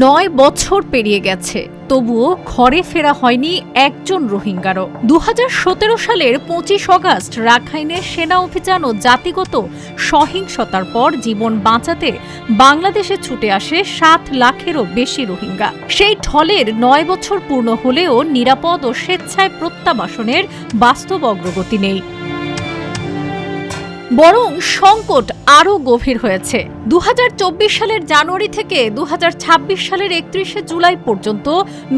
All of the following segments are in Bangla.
৯ বছর পেরিয়ে গেছে, তবুও ঘরে ফেরা হয়নি একজন রোহিঙ্গারও। ২০১৭ সালের ২৫ অগাস্ট রাখাইনে সেনা অভিযান ও জাতিগত সহিংসতার পর জীবন বাঁচাতে বাংলাদেশে ছুটে আসে ৭ লাখেরও বেশি রোহিঙ্গা। সেই ঢলের ৯ বছর পূর্ণ হলেও নিরাপদ ও স্বেচ্ছায় প্রত্যাবাসনের বাস্তব অগ্রগতি নেই। বরং সংকট আরও গভীর হয়েছে। ২০২৪ সালের জানুয়ারি থেকে ২০২৬ সালের ৩১ জুলাই পর্যন্ত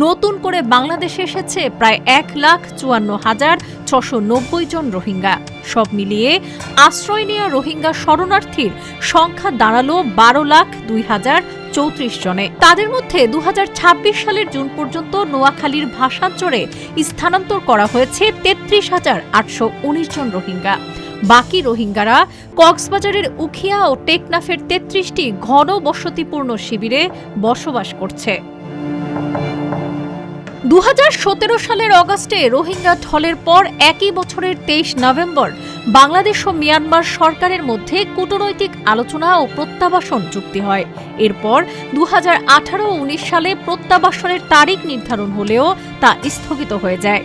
নতুন করে বাংলাদেশে এসেছে প্রায় ১,৫৪,৬৯০ জন রোহিঙ্গা। সব মিলিয়ে আশ্রয় নেওয়া রোহিঙ্গা শরণার্থীর সংখ্যা দাঁড়ালো ১২,০২,০৩৪ জনে। তাদের মধ্যে ২০২৬ সালের জুন পর্যন্ত নোয়াখালীর ভাষাঞ্চলে স্থানান্তর করা হয়েছে ৩৩,৮১৯ জন রোহিঙ্গা। বাকি রোহিঙ্গারা কক্সবাজারের উখিয়া ও টেকনাফের ৩৩টি ঘন বসতিপূর্ণ শিবিরে বসবাস করছে। ২০১৭ সালের অগাস্টে রোহিঙ্গা ঢলের পর একই বছরের ২৩ নভেম্বর বাংলাদেশ ও মিয়ানমার সরকারের মধ্যে কূটনৈতিক আলোচনা ও প্রত্যাবাসন চুক্তি হয়। এরপর ২০১৮-১৯ সালে প্রত্যাবাসনের তারিখ নির্ধারণ হলেও তা স্থগিত হয়ে যায়।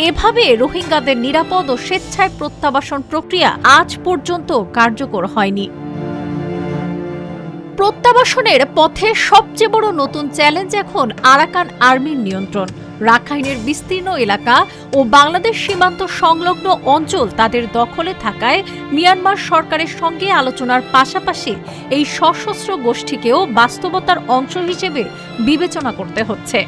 এভাবে রোহিঙ্গাদের নিরাপদ ও স্বেচ্ছায় প্রত্যাবাসন প্রক্রিয়া আজ পর্যন্ত কার্যকর হয়নি। প্রত্যাবাসনের পথে সবচেয়ে বড় নতুন চ্যালেঞ্জ এখন আরাকান আর্মির নিয়ন্ত্রণ। রাখাইনের বিস্তীর্ণ এলাকা ও বাংলাদেশ সীমান্ত সংলগ্ন অঞ্চল তাদের দখলে থাকায় মিয়ানমার সরকারের সঙ্গে আলোচনার পাশাপাশি এই সশস্ত্র গোষ্ঠীকেও বাস্তবতার অংশ হিসেবে বিবেচনা করতে হচ্ছে।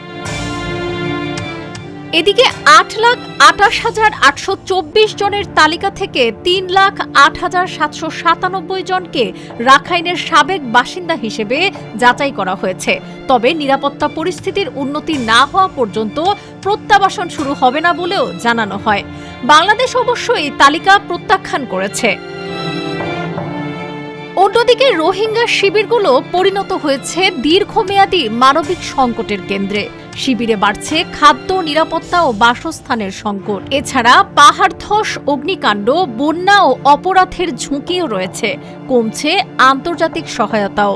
এদিকে ৮,২৮,৮২৪ জনের তালিকা থেকে ৩,০৮,৭৯৭ জনকে রাখাইনের সাবেক বাসিন্দা হিসেবে যাচাই করা হয়েছে। তবে নিরাপত্তা পরিস্থিতির উন্নতি না হওয়া পর্যন্ত প্রত্যাবাসন শুরু হবে না বলেও জানানো হয়। বাংলাদেশ অবশ্য এই তালিকা প্রত্যাখ্যান করেছে। অন্যদিকে রোহিঙ্গা শিবিরগুলো পরিণত হয়েছে দীর্ঘমেয়াদী মানবিক সংকটের কেন্দ্রে। শিবিরে বাড়ছে খাদ্য, নিরাপত্তা ও বাসস্থানের সংকট। এছাড়া পাহাড় ধস, অগ্নিকাণ্ড, বন্যা ও অপরাধের ঝুঁকিও রয়েছে। কমছে আন্তর্জাতিক সহায়তাও।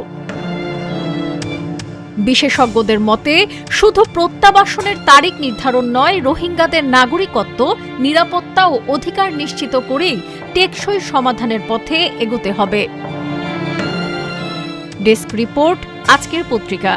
বিশেষজ্ঞদের মতে শুধু প্রত্যাবাসনের তারিখ নির্ধারণ নয়, রোহিঙ্গাদের নাগরিকত্ব, নিরাপত্তা ও অধিকার নিশ্চিত করেই টেকসই সমাধানের পথে এগোতে হবে। ডেস্ক রিপোর্ট, আজকের পত্রিকা।